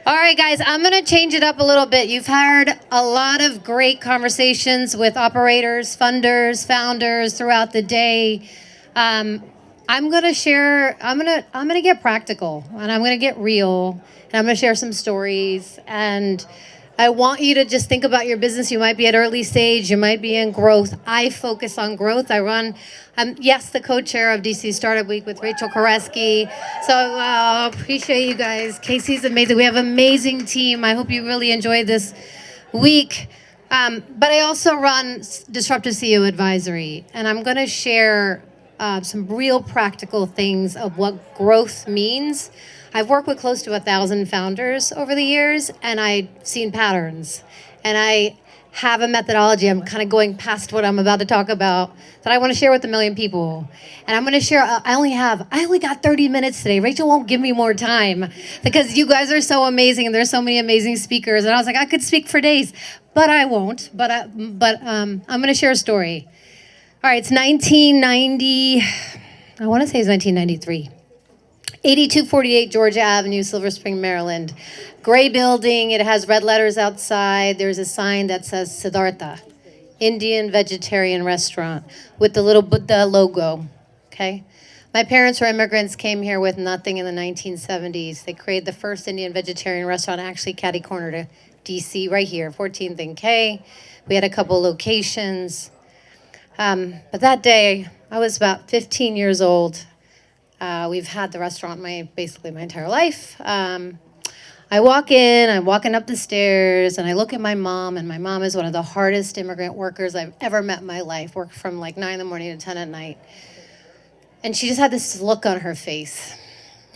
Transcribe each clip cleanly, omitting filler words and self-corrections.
All right, guys, I'm going to change it up a little bit. You've had a lot of great conversations with operators, funders, founders throughout the day. I'm going to share. I'm going to get practical, and I'm going to get real, and I'm going to share some stories. And I want you to just think about your business. You might be at early stage, you might be in growth. I focus on growth. I'm yes, the co-chair of DC Startup Week with Rachel Koreski. So appreciate you guys. Casey's amazing. We have an amazing team. I hope you really enjoyed this week. But I also run Disruptive CEO Advisory, and I'm going to share some real practical things of what growth means. I've worked with close to 1,000 founders over the years, and I've seen patterns. And I have a methodology. I'm kind of going past what I'm about to talk about that I want to share with a million people. And I'm going to share. I only got 30 minutes today. Rachel won't give me more time because you guys are so amazing, and there's so many amazing speakers. And I was like, I could speak for days, but I won't. I'm going to share a story. All right, it's 1990. I want to say it's 1993. 8248 Georgia Avenue, Silver Spring, Maryland. Gray building. It has red letters outside. There's a sign that says Siddhartha, Indian vegetarian restaurant, with the little Buddha logo. Okay. My parents were immigrants, came here with nothing in the 1970s. They created the first Indian vegetarian restaurant, actually catty corner to DC, right here, 14th and K. We had a couple locations. But that day, I was about 15 years old. We've had the restaurant basically my entire life. I walk in, I'm walking up the stairs, and I look at my mom, and my mom is one of the hardest immigrant workers I've ever met in my life. Worked from like 9 in the morning to 10 at night. And she just had this look on her face.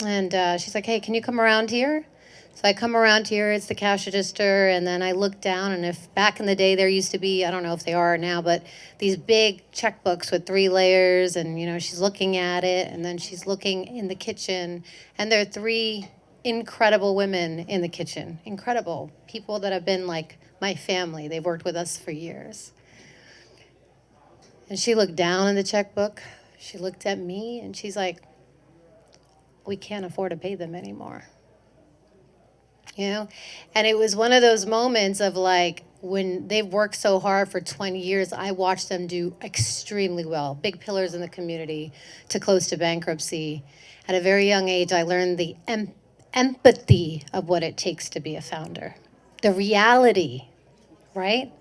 And she's like, hey, can you come around here? So I come around here, it's the cash register, and then I look down, and if back in the day there used to be, I don't know if they are now, but these big checkbooks with 3 layers, and she's looking at it, and then she's looking in the kitchen, and there are 3 incredible women in the kitchen. Incredible. People that have been like my family. They've worked with us for years. And she looked down in the checkbook, she looked at me, and she's like, we can't afford to pay them anymore. And it was one of those moments of like, when they've worked so hard for 20 years, I watched them do extremely well. Big pillars in the community to close to bankruptcy. At a very young age, I learned the empathy of what it takes to be a founder. The reality, right?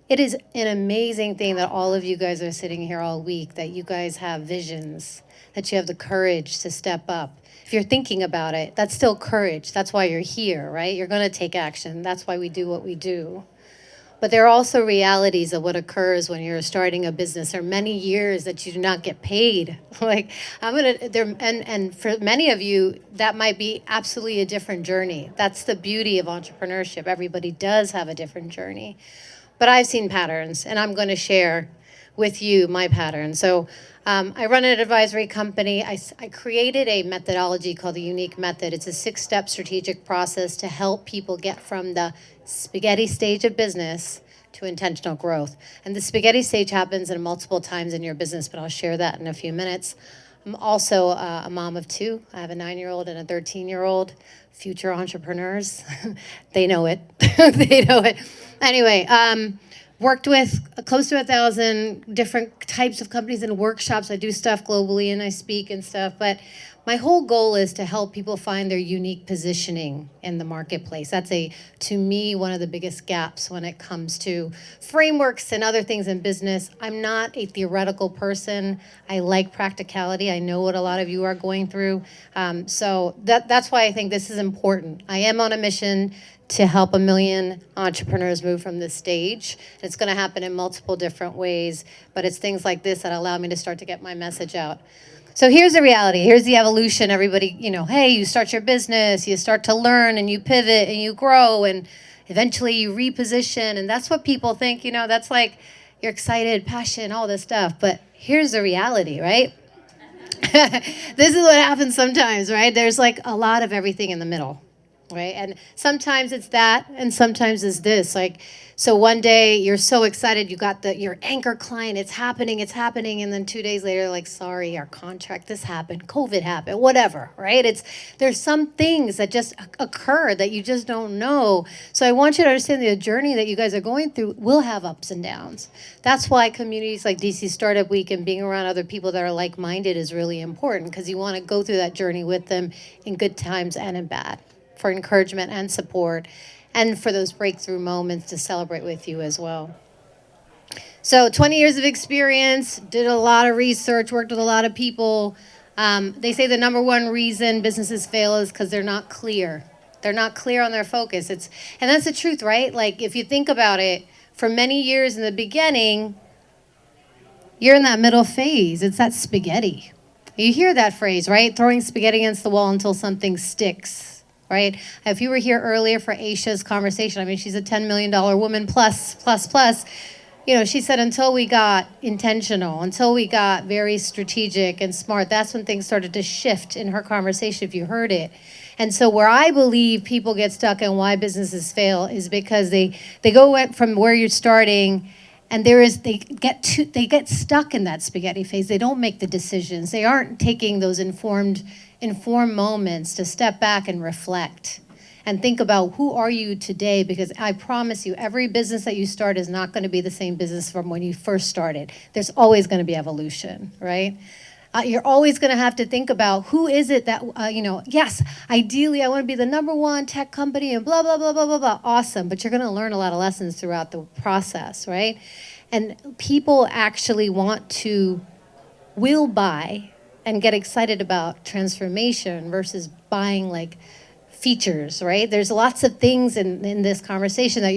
It is an amazing thing that all of you guys are sitting here all week, that you guys have visions, that you have the courage to step up. If you're thinking about it, that's still courage. That's why you're here, right? You're going to take action. That's why we do what we do. But there are also realities of what occurs when you're starting a business. There are many years that you do not get paid. And for many of you, that might be absolutely a different journey. That's the beauty of entrepreneurship. Everybody does have a different journey. But I've seen patterns, and I'm going to share with you my pattern. So I run an advisory company. I created a methodology called the Unique Method. It's a 6-step strategic process to help people get from the spaghetti stage of business to intentional growth. And the spaghetti stage happens in multiple times in your business, but I'll share that in a few minutes. I'm also a mom of 2. I have a 9-year-old and a 13-year-old. Future entrepreneurs, they know it. They know it. Anyway, worked with close to 1,000 different types of companies and workshops. I do stuff globally and I speak and stuff, but my whole goal is to help people find their unique positioning in the marketplace. That's to me, one of the biggest gaps when it comes to frameworks and other things in business. I'm not a theoretical person. I like practicality. I know what a lot of you are going through. So that's why I think this is important. I am on a mission to help 1 million entrepreneurs move from this stage. It's going to happen in multiple different ways, but it's things like this that allow me to start to get my message out. So here's the reality. Here's the evolution. Everybody, hey, you start your business, you start to learn and you pivot and you grow and eventually you reposition. And that's what people think, that's like you're excited, passion, all this stuff. But here's the reality, right? This is what happens sometimes, right? There's like a lot of everything in the middle. right? And sometimes it's that, and sometimes it's this. Like, so one day you're so excited, you got your anchor client, it's happening, and then 2 days later, like, sorry, our contract, this happened, COVID happened, whatever, right? There's some things that just occur that you just don't know. So I want you to understand the journey that you guys are going through will have ups and downs. That's why communities like DC Startup Week and being around other people that are like-minded is really important, because you want to go through that journey with them in good times and in bad, for encouragement and support, and for those breakthrough moments to celebrate with you as well. So 20 years of experience, did a lot of research, worked with a lot of people. They say the number one reason businesses fail is because they're not clear. They're not clear on their focus. And that's the truth, right? Like, if you think about it, for many years in the beginning, you're in that middle phase. It's that spaghetti. You hear that phrase, right? Throwing spaghetti against the wall until something sticks. Right? If you were here earlier for Aisha's conversation, I mean, she's a $10 million woman plus. She said until we got intentional, until we got very strategic and smart, that's when things started to shift in her conversation, if you heard it. And so where I believe people get stuck and why businesses fail is because they go from where you're starting, and they get stuck in that spaghetti phase. They don't make the decisions. They aren't taking those informed moments to step back and reflect and think about who are you today, because I promise you, every business that you start is not going to be the same business from when you first started. There's always going to be evolution, right? You're always going to have to think about who is it that, yes, ideally I want to be the number one tech company and blah, blah, blah, blah, blah, blah. Awesome. But you're going to learn a lot of lessons throughout the process, right? And people actually will buy and get excited about transformation versus buying like features, right? There's lots of things in this conversation that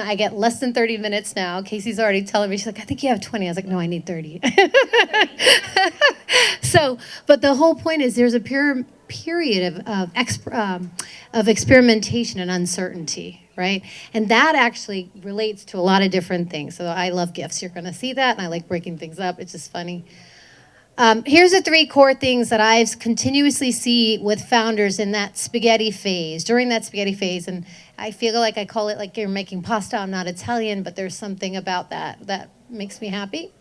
I get less than 30 minutes now. Casey's already telling me, she's like, I think you have 20. I was like, no, I need 30. But the whole point is there's a period of experimentation and uncertainty, right? And that actually relates to a lot of different things. So I love gifts. You're going to see that, and I like breaking things up. It's just funny. Here's the 3 core things that I continuously see with founders in that spaghetti phase, during that spaghetti phase. And I feel like I call it like you're making pasta. I'm not Italian, but there's something about that makes me happy.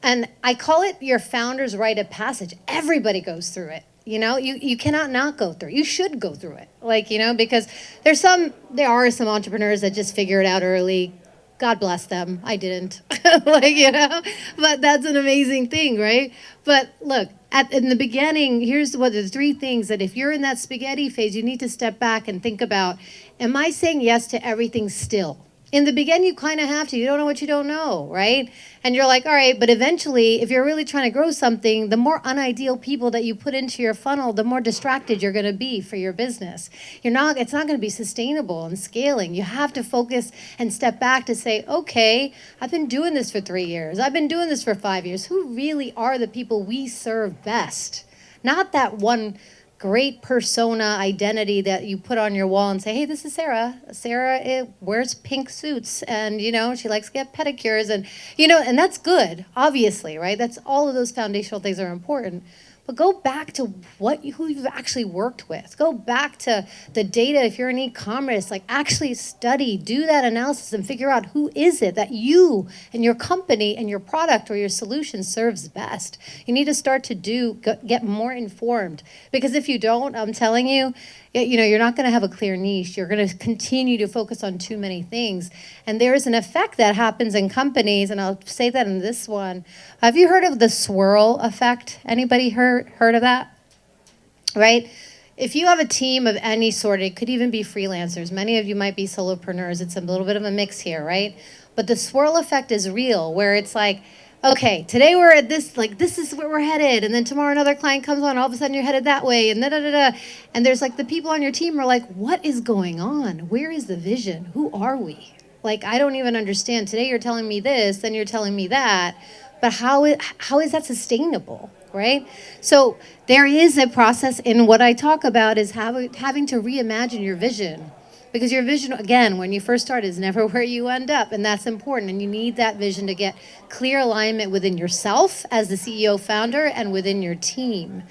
And I call it your founder's rite of passage. Everybody goes through it. You cannot not go through it. You should go through it. Because there are some entrepreneurs that just figure it out early. God bless them. I didn't. But that's an amazing thing, right? But look, in the beginning, here's what the 3 things that if you're in that spaghetti phase, you need to step back and think about, am I saying yes to everything still? In the beginning, you kind of have to. You don't know what you don't know, right? And you're like, all right, but eventually, if you're really trying to grow something, the more unideal people that you put into your funnel, the more distracted you're going to be for your business. It's not going to be sustainable and scaling. You have to focus and step back to say, okay, I've been doing this for 3 years. I've been doing this for 5 years. Who really are the people we serve best? Not that one great persona identity that you put on your wall and say, hey, this is Sarah. Sarah wears pink suits and, she likes to get pedicures and that's good, obviously, right? That's all of those foundational things are important. But go back to who you've actually worked with. Go back to the data. If you're in e-commerce, like actually study, do that analysis and figure out who is it that you and your company and your product or your solution serves best. You need to start to get more informed, because if you don't, I'm telling you, you're not going to have a clear niche. You're going to continue to focus on too many things. And there is an effect that happens in companies, and I'll say that in this one. Have you heard of the swirl effect? Anybody heard of that? Right? If you have a team of any sort, it could even be freelancers. Many of you might be solopreneurs. It's a little bit of a mix here, right? But the swirl effect is real, where it's like, okay, today we're at this is where we're headed. And then tomorrow another client comes on, all of a sudden you're headed that way, and da-da-da-da. And there's like the people on your team are like, what is going on? Where is the vision? Who are we? Like, I don't even understand. Today you're telling me this, then you're telling me that. But how is that sustainable, right? So there is a process in what I talk about is having to reimagine your vision. Because your vision, again, when you first start, is never where you end up, and that's important. And you need that vision to get clear alignment within yourself as the CEO founder and within your team.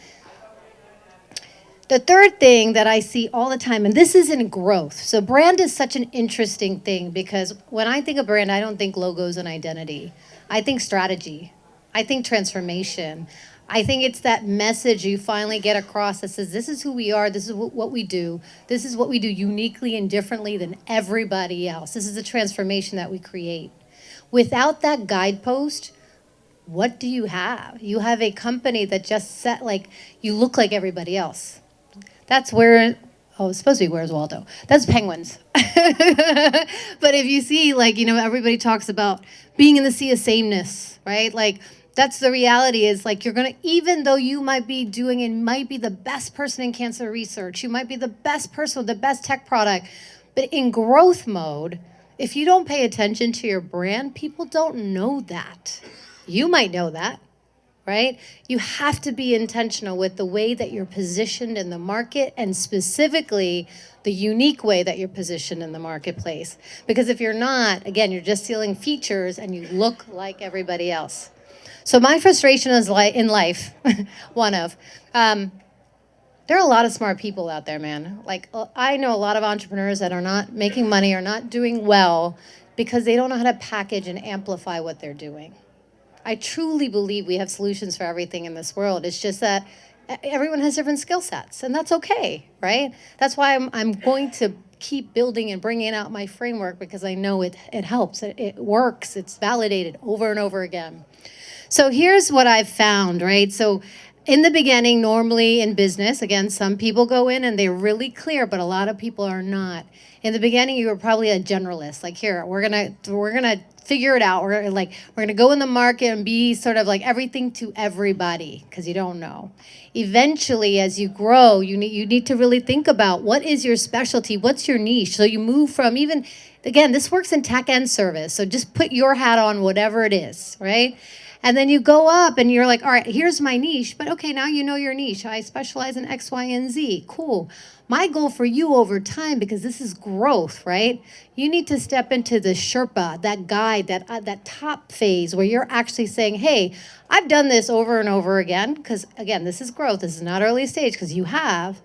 The third thing that I see all the time, and this is in growth. So brand is such an interesting thing because when I think of brand, I don't think logos and identity. I think strategy. I think transformation. I think it's that message you finally get across that says, this is who we are, this is what we do, this is what we do uniquely and differently than everybody else. This is the transformation that we create. Without that guidepost, what do you have? You have a company that just set, like, you look like everybody else. That's where, oh, it's supposed to be Where's Waldo. That's Penguins. But if you see, like, everybody talks about being in the sea of sameness, right? Like, that's the reality is, like, you're going to, even though you might be doing and might be the best person in cancer research, you might be the best person with the best tech product, but in growth mode, if you don't pay attention to your brand, people don't know that. You might know that. Right? You have to be intentional with the way that you're positioned in the market and specifically the unique way that you're positioned in the marketplace. Because if you're not, again, you're just stealing features and you look like everybody else. So my frustration is in life, one of, there are a lot of smart people out there, man. Like, I know a lot of entrepreneurs that are not making money or not doing well because they don't know how to package and amplify what they're doing. I truly believe we have solutions for everything in this world. It's just that everyone has different skill sets, and that's okay, right? That's why I'm going to keep building and bringing out my framework because I know it helps. It works. It's validated over and over again. So here's what I've found, right? So in the beginning, normally in business, again, some people go in and they're really clear, but a lot of people are not. In the beginning, you were probably a generalist. Like, here, we're gonna figure it out. We're gonna go in the market and be sort of like everything to everybody because you don't know. Eventually, as you grow, you need to really think about what is your specialty, what's your niche. So you move from even, again, this works in tech and service. So just put your hat on whatever it is, right? And then you go up and you're like, all right, here's my niche. But okay, now you know your niche. I specialize in X, Y, and Z. Cool. My goal for you over time, because this is growth, right? You need to step into the Sherpa, that guide, that top phase where you're actually saying, hey, I've done this over and over again. Because again, this is growth. This is not early stage because you have.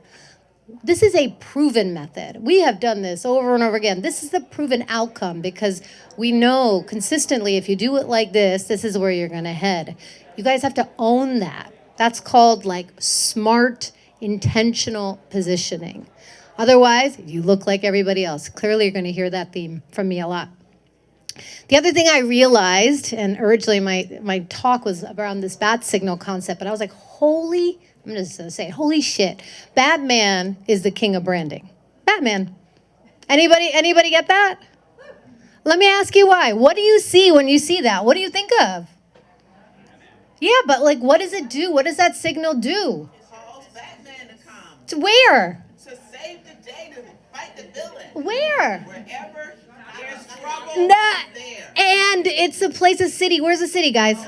This is a proven method. We have done this over and over again. This is the proven outcome because we know consistently if you do it like this is where you're going to head. You guys have to own that. That's called like smart, intentional positioning. Otherwise, you look like everybody else. Clearly, you're going to hear that theme from me a lot. The other thing I realized, and originally my talk was around this bat signal concept, but I was like, I'm just going to say, holy shit, Batman is the king of branding. Batman. Anybody get that? Let me ask you why. What do you see when you see that? What do you think of? Yeah, but like, what does it do? What does that signal do? It calls Batman to come. To where? To save the day, to fight the villain. Where? Wherever there's trouble, there. And it's a place, a city. Where's the city, guys?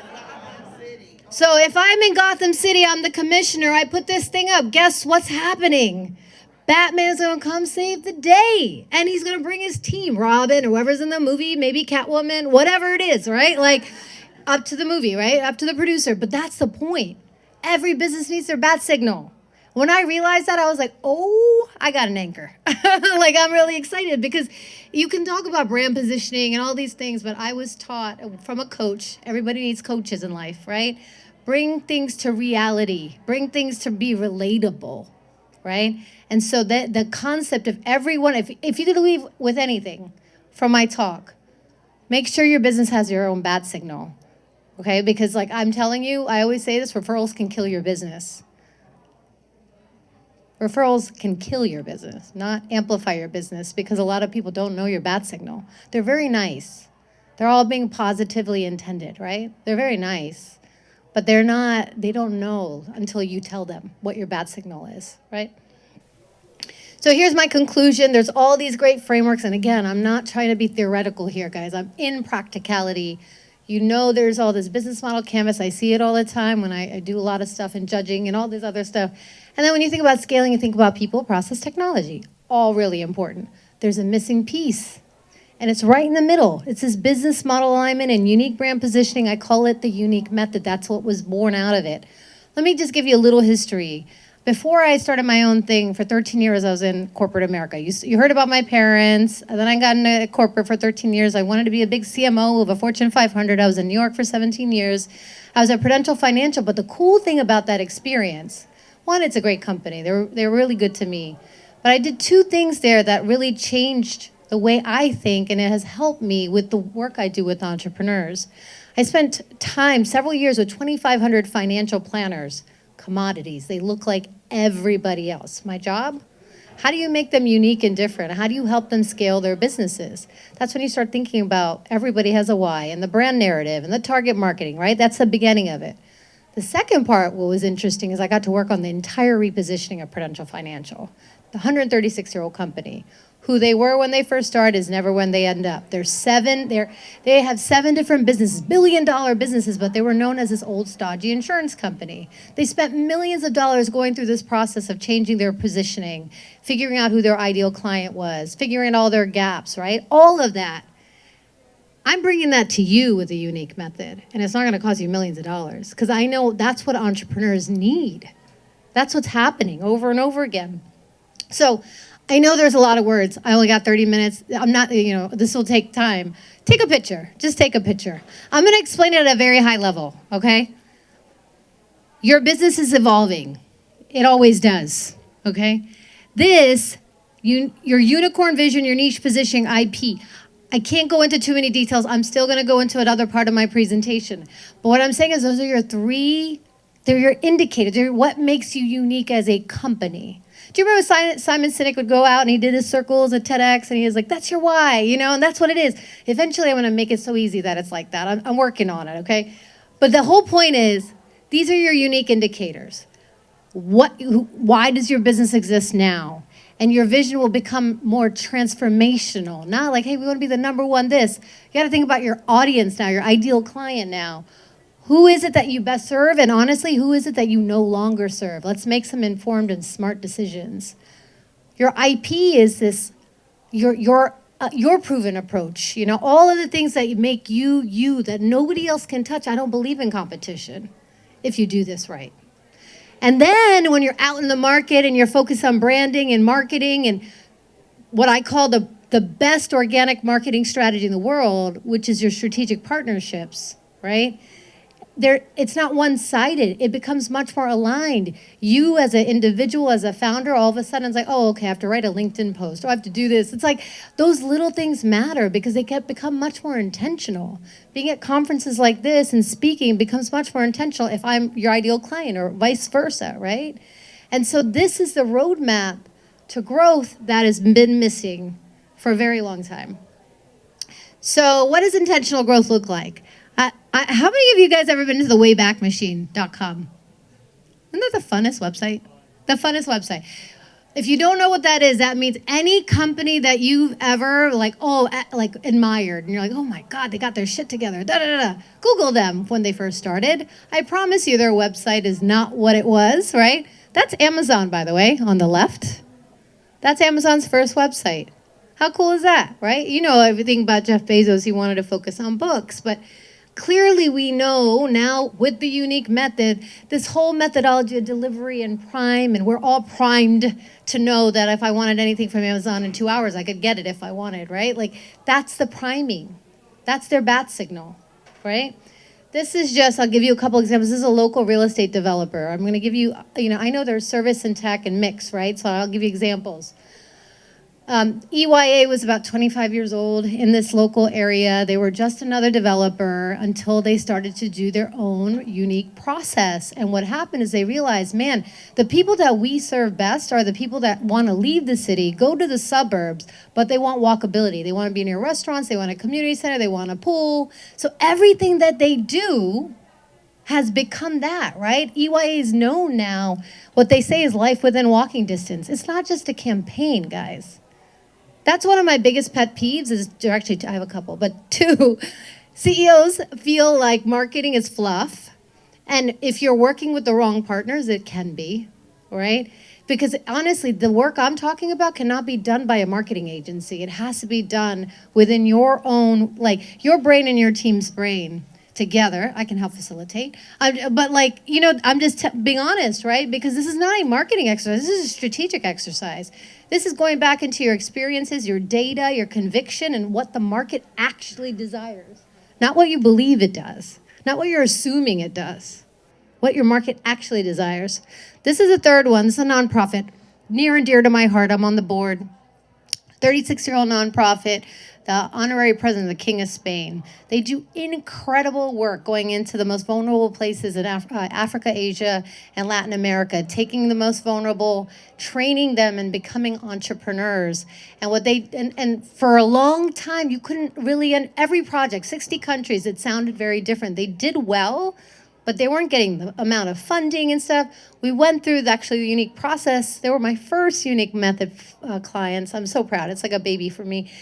So if I'm in Gotham City, I'm the commissioner, I put this thing up, guess what's happening? Batman's going to come save the day. And he's going to bring his team, Robin, whoever's in the movie, maybe Catwoman, whatever it is, right? Like, up to the movie, right? Up to the producer. But that's the point. Every business needs their bat signal. When I realized that, I was like, oh, I got an anchor. Like, I'm really excited because you can talk about brand positioning and all these things, but I was taught from a coach, everybody needs coaches in life, right? Bring things to reality. Bring things to be relatable, right? And so that the concept of everyone, if you could leave with anything from my talk, make sure your business has your own bat signal, okay? Because like I'm telling you, I always say this, referrals can kill your business. Referrals can kill your business, not amplify your business, because a lot of people don't know your bat signal. They're very nice. They're all being positively intended, right? They're very nice, but they don't know until you tell them what your bat signal is, right? So here's my conclusion. There's all these great frameworks, and again, I'm not trying to be theoretical here, guys. I'm in practicality. You know there's all this business model canvas. I see it all the time when I do a lot of stuff in judging and all this other stuff. And then when you think about scaling, you think about people, process, technology. All really important. There's a missing piece, and it's right in the middle. It's this business model alignment and unique brand positioning. I call it the unique method. That's what was born out of it. Let me just give you a little history. Before I started my own thing, for 13 years, I was in corporate America. You heard about my parents, and then I got into corporate for 13 years. I wanted to be a big CMO of a Fortune 500. I was in New York for 17 years. I was at Prudential Financial, but the cool thing about that experience, one, it's a great company. They were really good to me. But I did two things there that really changed the way I think, and it has helped me with the work I do with entrepreneurs. I spent time, several years, with 2,500 financial planners, commodities. They look like everybody else. My job? How do you make them unique and different? How do you help them scale their businesses? That's when you start thinking about everybody has a why, and the brand narrative, and the target marketing, right? That's the beginning of it. The second part, what was interesting, is I got to work on the entire repositioning of Prudential Financial, the 136-year-old company. Who they were when they first started is never when they end up. They have 7 different businesses, billion-dollar businesses, but they were known as this old stodgy insurance company. They spent millions of dollars going through this process of changing their positioning, figuring out who their ideal client was, figuring out all their gaps, right? All of that. I'm bringing that to you with a unique method, and it's not going to cost you millions of dollars, because I know that's what entrepreneurs need. That's what's happening over and over again. So I know there's a lot of words. I only got 30 minutes. I'm not, this will take time. Take a picture. Just take a picture. I'm going to explain it at a very high level, okay? Your business is evolving. It always does, okay? Your unicorn vision, your niche positioning, IP. I can't go into too many details. I'm still going to go into another part of my presentation. But what I'm saying is those are your they're your indicators. They're what makes you unique as a company. Do you remember Simon Sinek would go out and he did his circles at TEDx and he was like, that's your why, and that's what it is. Eventually I'm going to make it so easy that it's like that. I'm working on it, okay? But the whole point is, these are your unique indicators. Why does your business exist now? And your vision will become more transformational. Not like, hey, we want to be the number one this. You got to think about your audience now, your ideal client now. Who is it that you best serve? And honestly, who is it that you no longer serve? Let's make some informed and smart decisions. Your IP is this, your proven approach. All of the things that make you, that nobody else can touch. I don't believe in competition if you do this right. And then when you're out in the market and you're focused on branding and marketing and what I call the best organic marketing strategy in the world, which is your strategic partnerships, right? It's not one-sided. It becomes much more aligned. You as an individual, as a founder, all of a sudden it's like, oh, okay, I have to write a LinkedIn post. Oh, I have to do this. It's like those little things matter because they become much more intentional. Being at conferences like this and speaking becomes much more intentional if I'm your ideal client or vice versa, right? And so this is the roadmap to growth that has been missing for a very long time. So what does intentional growth look like? How many of you guys ever been to the waybackmachine.com? Isn't that the funnest website? The funnest website. If you don't know what that is, that means any company that you've ever admired, and you're like, oh my God, they got their shit together. Da, da, da, da. Google them when they first started. I promise you their website is not what it was, right? That's Amazon, by the way, on the left. That's Amazon's first website. How cool is that, right? You know everything about Jeff Bezos. He wanted to focus on books, but clearly we know now with the unique method, this whole methodology of delivery and prime, and we're all primed to know that if I wanted anything from Amazon in 2 hours, I could get it if I wanted, right? Like that's the priming. That's their bat signal, right? This is just, I'll give you a couple examples. This is a local real estate developer. I'm going to give you, I know there's service and tech and mix, right? So I'll give you examples. EYA was about 25 years old in this local area. They were just another developer until they started to do their own unique process. And what happened is they realized, man, the people that we serve best are the people that want to leave the city, go to the suburbs, but they want walkability. They want to be near restaurants. They want a community center. They want a pool. So everything that they do has become that, right? EYA is known now. What they say is life within walking distance. It's not just a campaign, guys. That's one of my biggest pet peeves is, actually, I have a couple, but 2, CEOs feel like marketing is fluff. And if you're working with the wrong partners, it can be, right? Because honestly, the work I'm talking about cannot be done by a marketing agency. It has to be done within your own, like your brain and your team's brain together. I can help facilitate. But like, I'm just being honest, right? Because this is not a marketing exercise. This is a strategic exercise. This is going back into your experiences, your data, your conviction, and what the market actually desires. Not what you believe it does. Not what you're assuming it does. What your market actually desires. This is a third one. This is a nonprofit. Near and dear to my heart. I'm on the board. 36-year-old nonprofit, the honorary president of the King of Spain. They do incredible work going into the most vulnerable places in Africa, Asia, and Latin America, taking the most vulnerable, training them and becoming entrepreneurs. And and for a long time, you couldn't really, in every project, 60 countries, it sounded very different. They did well, but they weren't getting the amount of funding and stuff. We went through the unique process. They were my first unique method clients. I'm so proud. It's like a baby for me.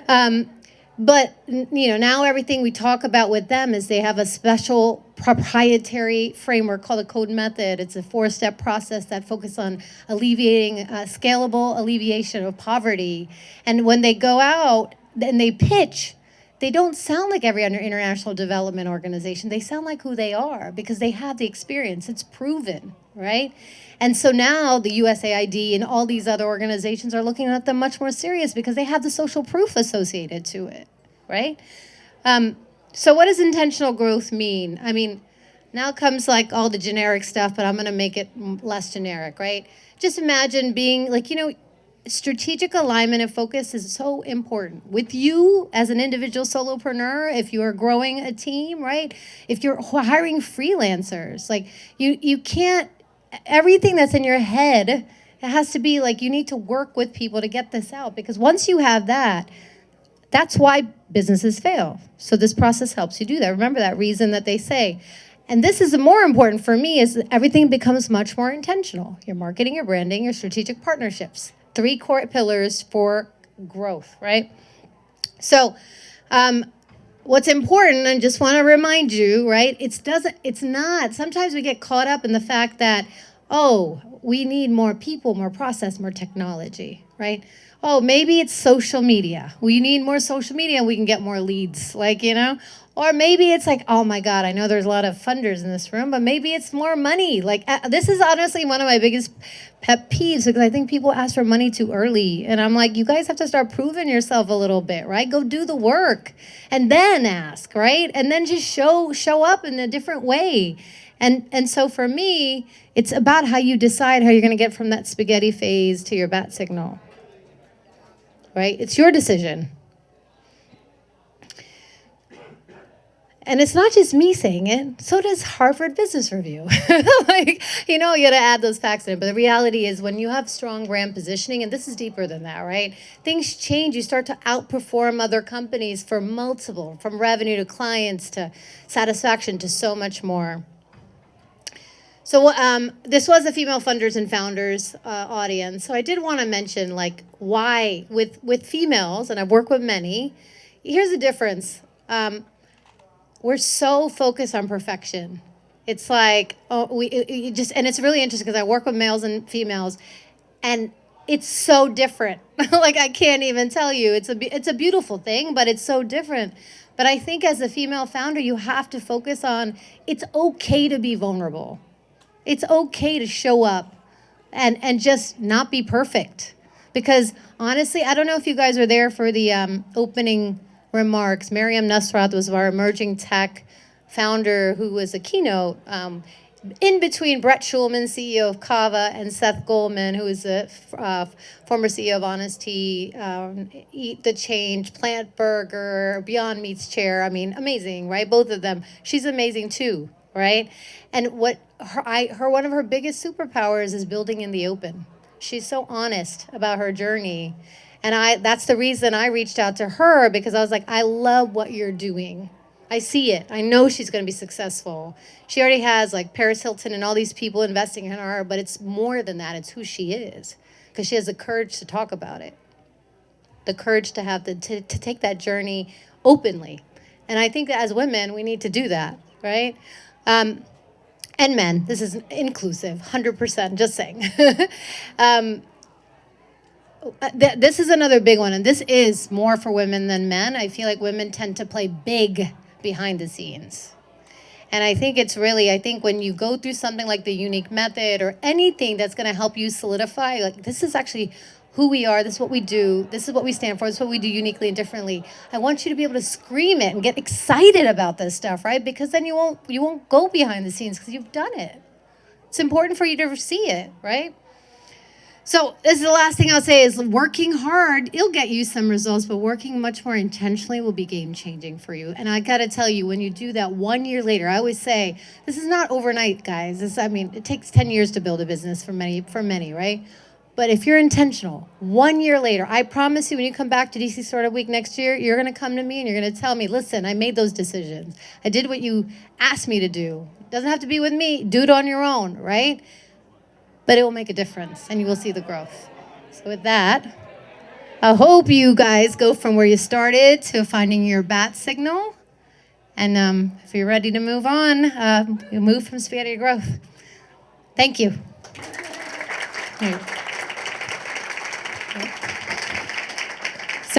But now everything we talk about with them is they have a special proprietary framework called the Code Method. It's a 4-step process that focuses on alleviating scalable alleviation of poverty. And when they go out and they pitch, they don't sound like every other international development organization. They sound like who they are because they have the experience. It's proven, right? And so now the USAID and all these other organizations are looking at them much more serious because they have the social proof associated to it, right? So what does intentional growth mean? I mean, now comes like all the generic stuff, but I'm going to make it less generic, right? Just imagine being like, strategic alignment and focus is so important with you as an individual solopreneur. If you are growing a team, right? If you're hiring freelancers, like you can't, everything that's in your head, it has to be like, you need to work with people to get this out, because once you have that, that's why businesses fail. So this process helps you do that. Remember that reason that they say. And this is more important for me, is that everything becomes much more intentional. Your marketing, your branding, your strategic partnerships. 3 core pillars for growth, right? So what's important, and just want to remind you, right? It's not, sometimes we get caught up in the fact that, we need more people, more process, more technology, right? Maybe it's social media. We need more social media and we can get more leads, Or maybe it's like, oh my God, I know there's a lot of funders in this room, but maybe it's more money. This is honestly one of my biggest pet peeves, because I think people ask for money too early. And I'm like, you guys have to start proving yourself a little bit, right? Go do the work and then ask, right? And then just show up in a different way. And so for me, it's about how you decide how you're going to get from that spaghetti phase to your bat signal, right? It's your decision. And it's not just me saying it, so does Harvard Business Review. You got to add those facts in. But the reality is, when you have strong brand positioning, and this is deeper than that, right? Things change. You start to outperform other companies for multiple, from revenue to clients to satisfaction to so much more. So this was a female funders and founders audience. So I did want to mention why with females, and I've worked with many, here's the difference. We're so focused on perfection. It's like, and it's really interesting because I work with males and females, and it's so different. I can't even tell you. It's a beautiful thing, but it's so different. But I think as a female founder, you have to focus on, it's okay to be vulnerable. It's okay to show up and just not be perfect. Because honestly, I don't know if you guys are there for the opening remarks. Mariam Nasrat was our emerging tech founder who was a keynote in between Brett Schulman, CEO of Kava, and Seth Goldman, who is the former CEO of Honest Tea, Eat the Change, Plant Burger, Beyond Meat's chair. I mean, amazing, right? Both of them. She's amazing too, right? And what one of her biggest superpowers is building in the open. She's so honest about her journey. And that's the reason I reached out to her, because I was like, I love what you're doing. I see it. I know she's going to be successful. She already has Paris Hilton and all these people investing in her, but it's more than that. It's who she is, because she has the courage to talk about it, the courage to have to take that journey openly. And I think that as women, we need to do that, right? And men, this is inclusive, 100%, just saying. This is another big one, and this is more for women than men. I feel like women tend to play big behind the scenes, And I think it's really, I think when you go through something like the unique method or anything that's going to help you solidify, like this is actually who we are, this is what we do, this is what we stand for, this is what we do uniquely and differently. I want you to be able to scream it and get excited about this stuff, right? Because then you won't go behind the scenes because you've done it. It's important for you to see it, right? So this is the last thing I'll say is working hard, it'll get you some results, but working much more intentionally will be game changing for you. And I gotta tell you, when you do that 1 year later, I always say, this is not overnight, guys. It takes 10 years to build a business for many, right? But if you're intentional, 1 year later, I promise you when you come back to DC Startup Week next year, you're gonna come to me and you're gonna tell me, listen, I made those decisions. I did what you asked me to do. It doesn't have to be with me, do it on your own, right? But it will make a difference and you will see the growth. So with that, I hope you guys go from where you started to finding your bat signal. And if you're ready to move on, you move from spaghetti to growth. Thank you.